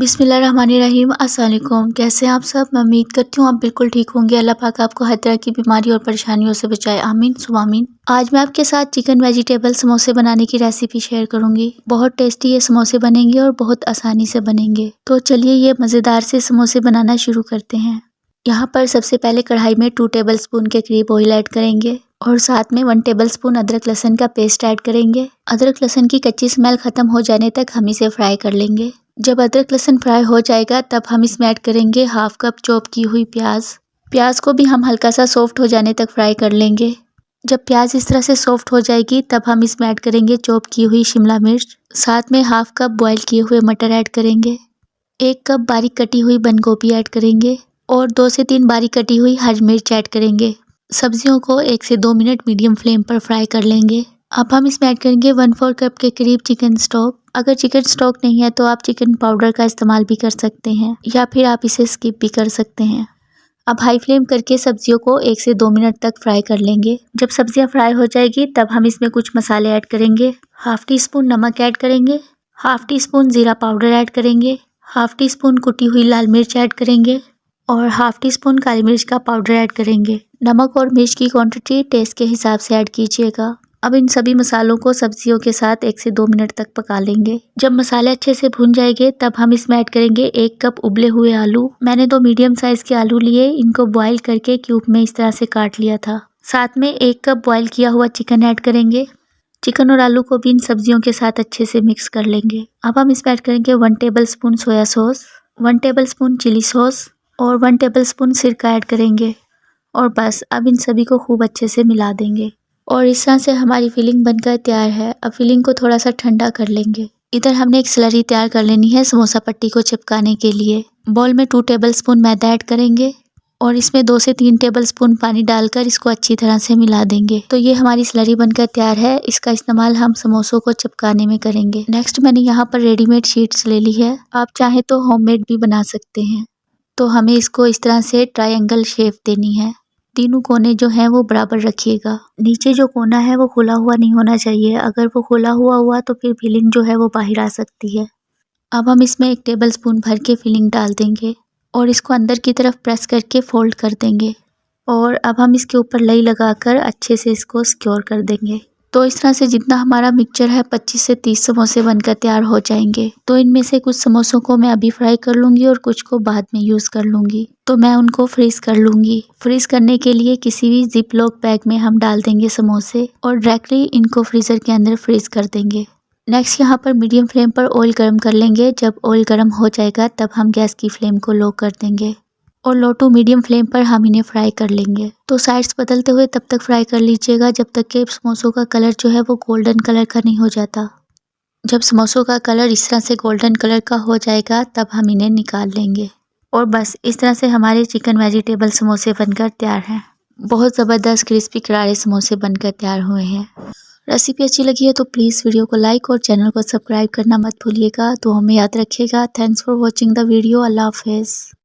बिस्मिल्लाहिर्रहमानिर्रहीम। अस्सलाम वालेकुम। कैसे हैं आप सब? मैं उम्मीद करती हूँ आप बिल्कुल ठीक होंगे। अल्लाह पाक आपको हर तरह की बीमारी और परेशानियों से बचाए। आमीन सुम्मा आमीन। आज मैं आपके साथ चिकन वेजिटेबल समोसे बनाने की रेसिपी शेयर करूंगी। बहुत टेस्टी ये समोसे बनेंगे और बहुत आसानी से बनेंगे। तो चलिए ये मज़ेदार से समोसे बनाना शुरू करते हैं। यहाँ पर सबसे पहले कढ़ाई में 2 टेबल स्पून के करीब ऑयल ऐड करेंगे और साथ में 1 टेबल स्पून अदरक लहसुन का पेस्ट ऐड करेंगे। अदरक लहसुन की कच्ची स्मेल खत्म हो जाने तक हम इसे फ्राई कर लेंगे। जब अदरक लहसुन फ्राई हो जाएगा तब हम इसमें ऐड करेंगे 1/2 कप चॉप की हुई प्याज को भी हम हल्का सा सॉफ्ट हो जाने तक फ्राई कर लेंगे। जब प्याज इस तरह से सॉफ्ट हो जाएगी तब हम इसमें ऐड करेंगे चॉप की हुई शिमला मिर्च। साथ में 1/2 कप बॉयल किए हुए मटर ऐड करेंगे। 1 कप बारीक कटी हुई बंद गोभी ऐड करेंगे और 2 से 3 बारीक कटी हुई हरी मिर्च ऐड करेंगे। सब्जियों को 1 से 2 मिनट मीडियम फ्लेम पर फ्राई कर लेंगे। अब हम इसमें ऐड करेंगे 1/4 कप के करीब चिकन स्टॉक। अगर चिकन स्टॉक नहीं है तो आप चिकन पाउडर का इस्तेमाल भी कर सकते हैं या फिर आप इसे स्किप भी कर सकते हैं। अब हाई फ्लेम करके सब्जियों को 1 से 2 मिनट तक फ्राई कर लेंगे। जब सब्जियां फ्राई हो जाएगी तब हम इसमें कुछ मसाले ऐड करेंगे। 1/2 टी स्पून नमक ऐड करेंगे, 1/2 टी स्पून ज़ीरा पाउडर ऐड करेंगे, 1/2 टी स्पून कुटी हुई लाल मिर्च ऐड करेंगे और 1/2 टी स्पून काली मिर्च का पाउडर ऐड करेंगे। नमक और मिर्च की क्वांटिटी टेस्ट के हिसाब से ऐड कीजिएगा। अब इन सभी मसालों को सब्जियों के साथ 1 से 2 मिनट तक पका लेंगे। जब मसाले अच्छे से भुन जाएंगे तब हम इसमें ऐड करेंगे 1 कप उबले हुए आलू। मैंने 2 मीडियम साइज के आलू लिए, इनको बॉईल करके क्यूब में इस तरह से काट लिया था। साथ में 1 कप बॉईल किया हुआ चिकन ऐड करेंगे। चिकन और आलू को भी इन सब्जियों के साथ अच्छे से मिक्स कर लेंगे। अब हम इसमें ऐड करेंगे 1 tablespoon soya sauce, 1 tablespoon chilli sauce और 1 टेबल स्पून सिरका ऐड करेंगे और बस अब इन सभी को खूब अच्छे से मिला देंगे। और इस तरह से हमारी फिलिंग बनकर तैयार है। अब फिलिंग को थोड़ा सा ठंडा कर लेंगे। इधर हमने एक स्लरी तैयार कर लेनी है समोसा पट्टी को चिपकाने के लिए। बाउल में 2 टेबल स्पून मैदा ऐड करेंगे और इसमें 2 से 3 टेबल स्पून पानी डालकर इसको अच्छी तरह से मिला देंगे। तो ये हमारी स्लरी बनकर तैयार है। इसका इस्तेमाल हम समोसों को चिपकाने में करेंगे। नेक्स्ट मैंने यहाँ पर रेडीमेड शीट्स ले ली है, आप चाहे तो होममेड भी बना सकते हैं। तो हमें इसको इस तरह से ट्रायंगल शेप देनी है। तीनों कोने जो हैं वो बराबर रखिएगा। नीचे जो कोना है वो खुला हुआ नहीं होना चाहिए, अगर वो खुला हुआ तो फिर फिलिंग जो है वो बाहर आ सकती है। अब हम इसमें 1 टेबल स्पून भर के फिलिंग डाल देंगे और इसको अंदर की तरफ प्रेस करके फोल्ड कर देंगे और अब हम इसके ऊपर लई लगाकर अच्छे से इसको सिक्योर कर देंगे। तो इस तरह से जितना हमारा मिक्सचर है 25 से 30 समोसे बनकर तैयार हो जाएंगे। तो इनमें से कुछ समोसों को मैं अभी फ्राई कर लूँगी और कुछ को बाद में यूज़ कर लूँगी। तो मैं उनको फ्रीज़ कर लूँगी। फ्रीज़ करने के लिए किसी भी जिप लॉक बैग में हम डाल देंगे समोसे और डायरेक्टली इनको फ्रीज़र के अंदर फ्रीज़ कर देंगे। नेक्स्ट यहाँ पर मीडियम फ्लेम पर ऑयल गर्म कर लेंगे। जब ऑयल गर्म हो जाएगा तब हम गैस की फ्लेम को लो कर देंगे और लो टू मीडियम फ्लेम पर हम इन्हें फ्राई कर लेंगे। तो साइड्स बदलते हुए तब तक फ्राई कर लीजिएगा जब तक कि समोसों का कलर जो है वो गोल्डन कलर का नहीं हो जाता। जब समोसों का कलर इस तरह से गोल्डन कलर का हो जाएगा तब हम इन्हें निकाल लेंगे और बस इस तरह से हमारे चिकन वेजिटेबल समोसे बनकर तैयार हैं। बहुत ज़बरदस्त क्रिस्पी करारे समोसे बनकर तैयार हुए हैं। रेसिपी अच्छी लगी है तो प्लीज़ वीडियो को लाइक और चैनल को सब्सक्राइब करना मत भूलिएगा। तो हमें याद रखिएगा। Thanks for watching the video. अल्लाह हाफिज़।